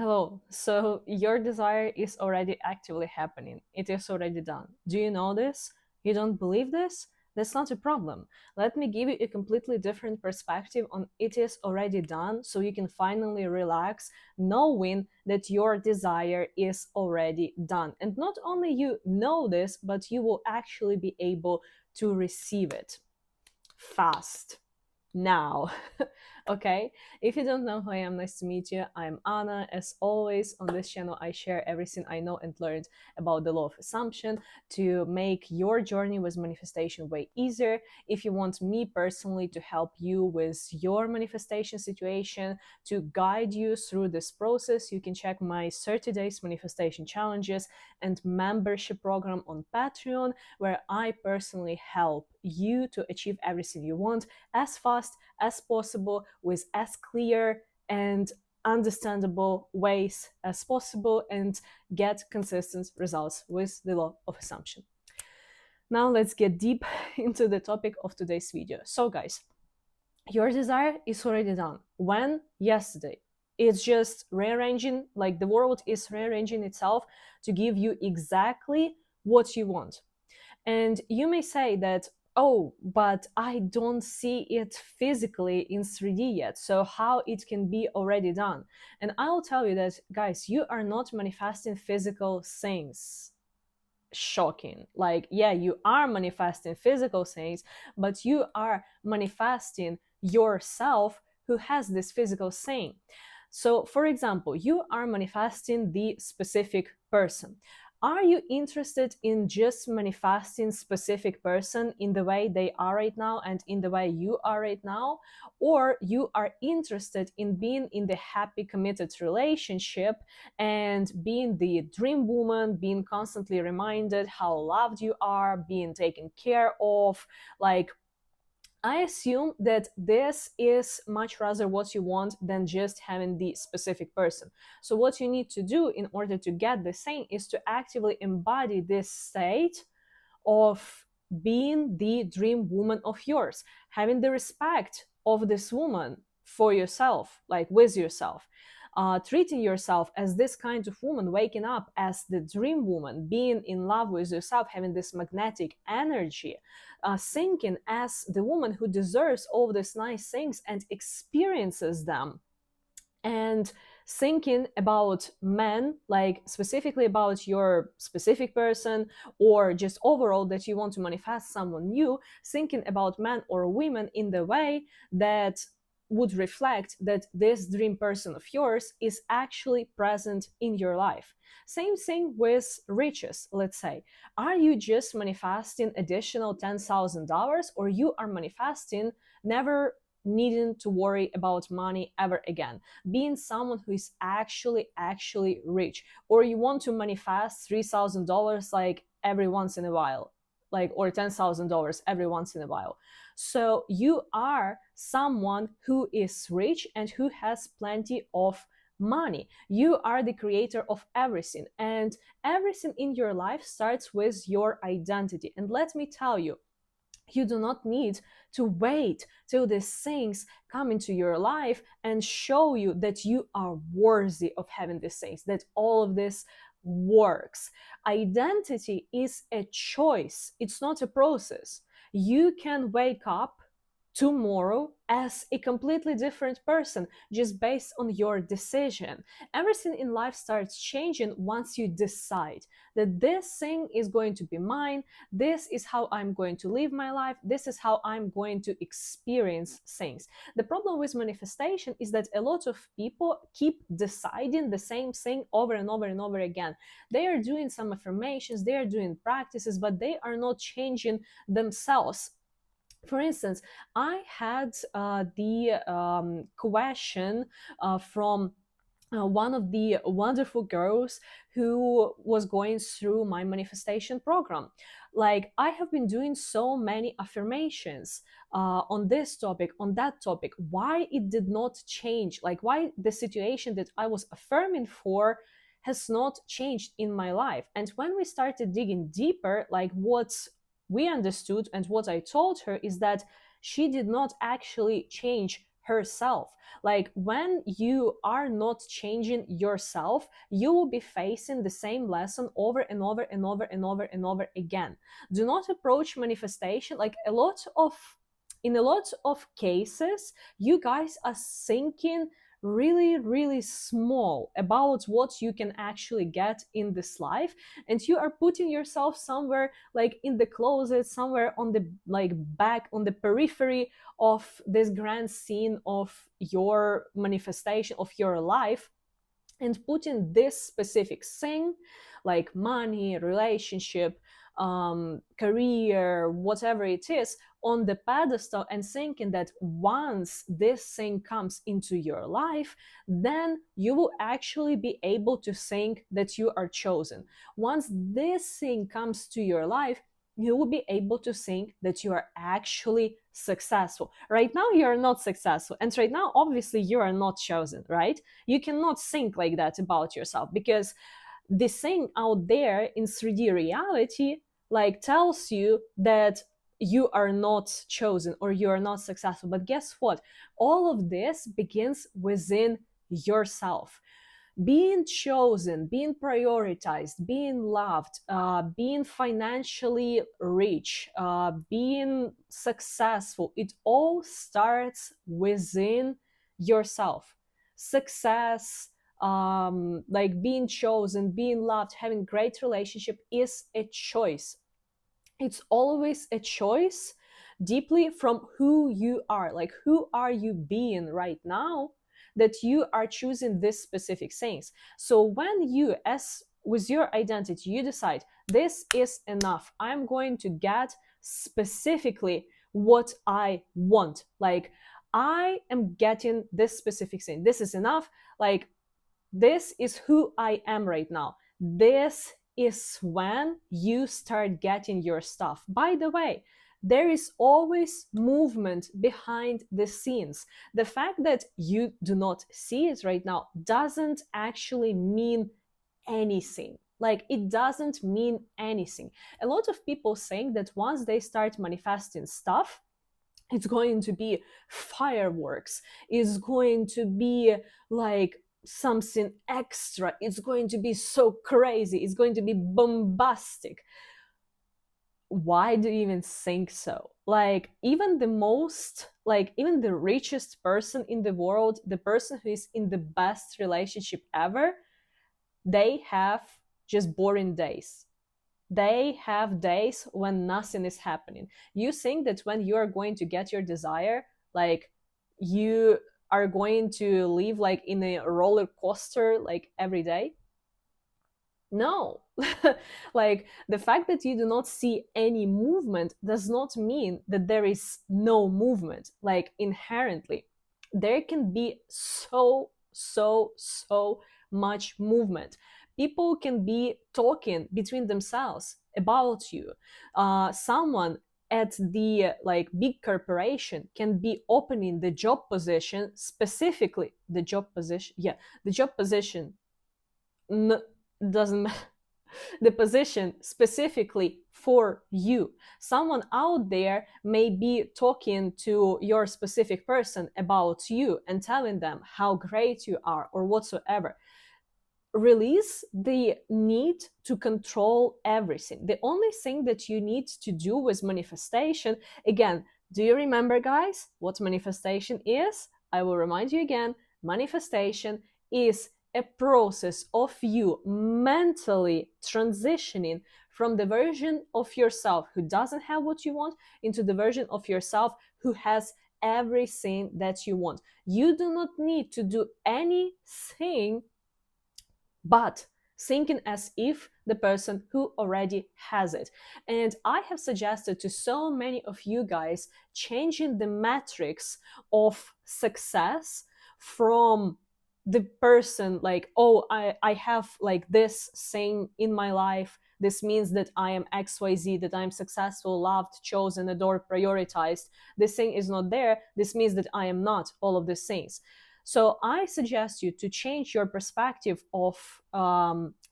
Hello. So your desire is already actively happening. It is already done. Do you know this? You don't believe this? That's not a problem. Let me give you a completely different perspective on it is already done so you can finally relax knowing that your desire is already done. And not only you know this, but you will actually be able to receive it fast now. Okay, if you don't know who I am, nice to meet you. I'm Anna. As always, on this channel I share everything I know and learned about the law of assumption to make your journey with manifestation way easier. If you want me personally to help you with your manifestation situation, to guide you through this process, you can check my 30 days manifestation challenges and membership program on Patreon, where I personally help you to achieve everything you want as fast as possible with as clear and understandable ways as possible and get consistent results with the law of assumption. Now let's get deep into the topic of today's video. So guys, your desire is already done. When? Yesterday. It's just rearranging, like the world is rearranging itself to give you exactly what you want. And you may say that, oh, but I don't see it physically in 3D yet. So how it can be already done? And I'll tell you that, guys, you are not manifesting physical things. Shocking. Like, yeah, you are manifesting physical things, but you are manifesting yourself who has this physical thing. So, for example, you are manifesting the specific person. Are you interested in just manifesting specific person in the way they are right now and in the way you are right now? Or you are interested in being in the happy committed relationship and being the dream woman, being constantly reminded how loved you are, being taken care of, like I assume that this is much rather what you want than just having the specific person. So what you need to do in order to get the same is to actively embody this state of being the dream woman of yours, having the respect of this woman for yourself, like with yourself. Treating yourself as this kind of woman, waking up as the dream woman, being in love with yourself, having this magnetic energy, thinking as the woman who deserves all these nice things and experiences them, and thinking about men, like specifically about your specific person, or just overall that you want to manifest someone new, thinking about men or women in the way that would reflect that this dream person of yours is actually present in your life. Same thing with riches, let's say. Are you just manifesting additional $10,000, or you are manifesting never needing to worry about money ever again, being someone who is actually rich, or you want to manifest $3,000 like every once in a while, like, or $10,000 every once in a while. So you are someone who is rich and who has plenty of money. You are the creator of everything, and everything in your life starts with your identity. And let me tell you, you do not need to wait till these things come into your life and show you that you are worthy of having these things, that all of this works. Identity is a choice, it's not a process. You can wake up tomorrow as a completely different person just based on your decision. Everything in life starts changing once you decide that this thing is going to be mine, this is how I'm going to live my life, this is how I'm going to experience things. The problem with manifestation is that a lot of people keep deciding the same thing over and over and over again. They are doing some affirmations, they are doing practices, but they are not changing themselves. For instance, I had the question from one of the wonderful girls who was going through my manifestation program. Like, I have been doing so many affirmations on this topic, on that topic. Why it did not change? Like, why the situation that I was affirming for has not changed in my life? And when we started digging deeper, like what we understood and what I told her is that she did not actually change herself. Like when you are not changing yourself, you will be facing the same lesson over and over and over and over and over again. Do not approach manifestation like in a lot of cases, you guys are thinking really, really small about what you can actually get in this life, and you are putting yourself somewhere like in the closet, somewhere on the like back on the periphery of this grand scene of your manifestation of your life, and putting this specific thing like money, relationship, career, whatever it is, on the pedestal, and thinking that once this thing comes into your life, then you will actually be able to think that you are chosen. Once this thing comes to your life, you will be able to think that you are actually successful. Right now, you are not successful. And right now, obviously, you are not chosen, right? You cannot think like that about yourself, because this thing out there in 3D reality like tells you that you are not chosen or you are not successful. But guess what? All of this begins within yourself. Being chosen, being prioritized, being loved, being financially rich, being successful, it all starts within yourself. Success, like being chosen, being loved, having great relationship is a choice. It's always a choice deeply from who you are. Like, who are you being right now that you are choosing this specific things? So when you, as with your identity, you decide this is enough, I'm going to get specifically what I want. Like, I am getting this specific thing. This is enough. Like, this is who I am right now. This is when you start getting your stuff. By the way, there is always movement behind the scenes. The fact that you do not see it right now doesn't actually mean anything. Like, it doesn't mean anything. A lot of people think that once they start manifesting stuff, it's going to be fireworks, it's going to be like something extra, it's going to be so crazy, it's going to be bombastic. Why do you even think so? Like, even the most, like, even the richest person in the world, the person who is in the best relationship ever, they have just boring days. They have days when nothing is happening. You think that when you are going to get your desire, like, you are going to live like in a roller coaster like every day? No. Like, the fact that you do not see any movement does not mean that there is no movement. Like, inherently there can be so much movement. People can be talking between themselves about you. Someone at the like big corporation can be opening the job position, specifically the job position, yeah, the job position, doesn't matter, the position specifically for you. Someone out there may be talking to your specific person about you and telling them how great you are or whatsoever. Release the need to control everything. The only thing that you need to do with manifestation, again, do you remember, guys, what manifestation is? I will remind you again. Manifestation is a process of you mentally transitioning from the version of yourself who doesn't have what you want into the version of yourself who has everything that you want. You do not need to do anything but thinking as if the person who already has it. And I have suggested to so many of you guys changing the metrics of success from the person like, oh, I have like this thing in my life, this means that I am XYZ, that I'm successful, loved, chosen, adored, prioritized. This thing is not there, this means that I am not all of these things. So I suggest you to change your perspective of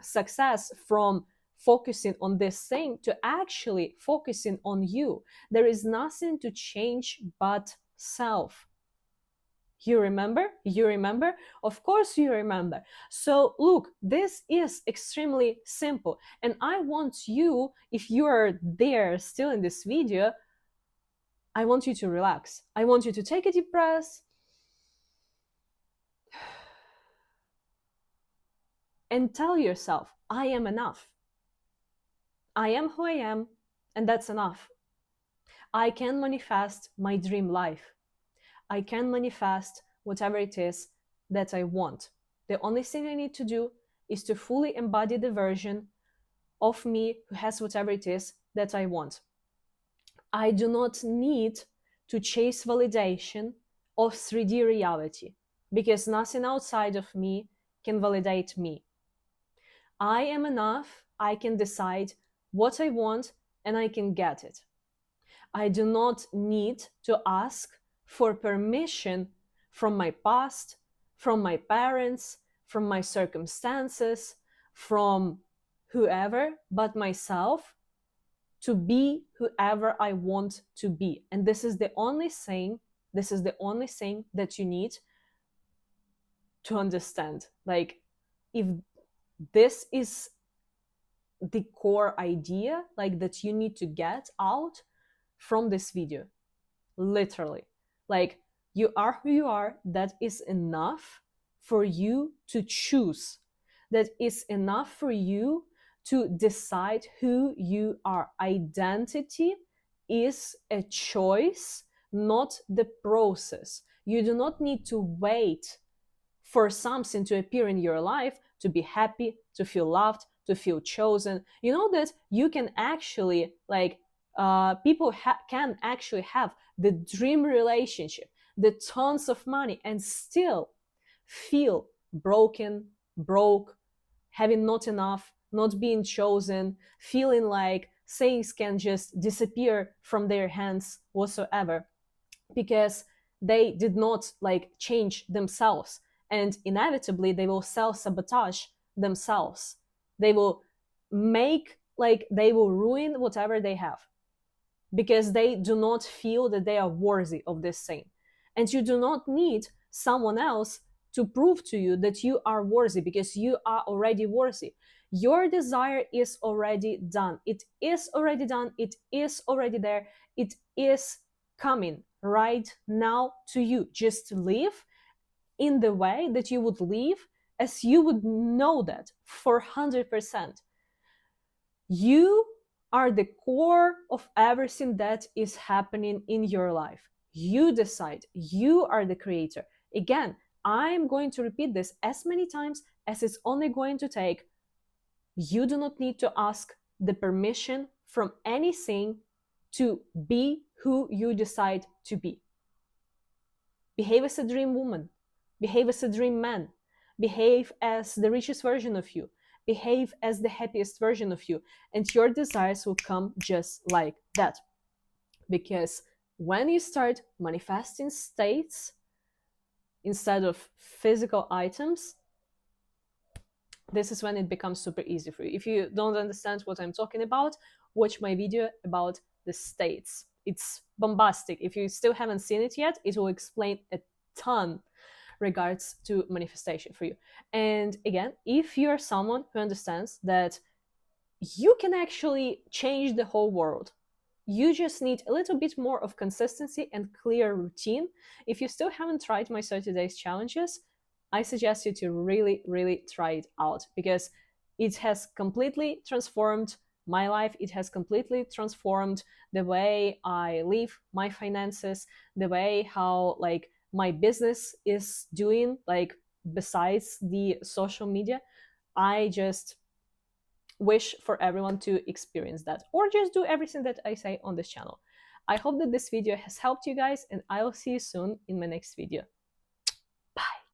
success from focusing on this thing to actually focusing on you. There is nothing to change but self. You remember? You remember? Of course you remember. So look, this is extremely simple. And I want you, if you are there still in this video, I want you to relax. I want you to take a deep breath and tell yourself, I am enough. I am who I am, and that's enough. I can manifest my dream life. I can manifest whatever it is that I want. The only thing I need to do is to fully embody the version of me who has whatever it is that I want. I do not need to chase validation of 3D reality because nothing outside of me can validate me. I am enough. I can decide what I want and I can get it. I do not need to ask for permission from my past, from my parents, from my circumstances, from whoever but myself to be whoever I want to be. And this is the only thing that you need to understand. Like, if this is the core idea, like, that you need to get out from this video, literally, like, you are who you are. That is enough for you to choose. That is enough for you to decide who you are. Identity is a choice, not the process. You do not need to wait for something to appear in your life to be happy, to feel loved, to feel chosen. You know that you can actually, like, people can actually have the dream relationship, the tons of money, and still feel broken, broke, having not enough, not being chosen, feeling like things can just disappear from their hands whatsoever because they did not, like, change themselves, and inevitably they will self-sabotage themselves. They will they will ruin whatever they have because they do not feel that they are worthy of this thing. And you do not need someone else to prove to you that you are worthy, because you are already worthy. Your desire is already done. It is already done. It is already there. It is coming right now to you. Just live in the way that you would live as you would know that for 100%. You are the core of everything that is happening in your life. You decide. You are the creator. Again, I'm going to repeat this as many times as it's only going to take. You do not need to ask the permission from anything to be who you decide to be. Behave as a dream woman. Behave as a dream man. Behave as the richest version of you. Behave as the happiest version of you. And your desires will come just like that. Because when you start manifesting states instead of physical items, this is when it becomes super easy for you. If you don't understand what I'm talking about, watch my video about the states. It's bombastic. If you still haven't seen it yet, it will explain a ton regards to manifestation for you. And again, if you're someone who understands that you can actually change the whole world, you just need a little bit more of consistency and clear routine. If you still haven't tried my 30 days challenges, I suggest you to really, really try it out, because it has completely transformed my life. It has completely transformed the way I live my finances, the way how, like, my business is doing, like, besides the social media. I just wish for everyone to experience that, or just do everything that I say on this channel. I hope that this video has helped you guys, and I'll see you soon in my next video.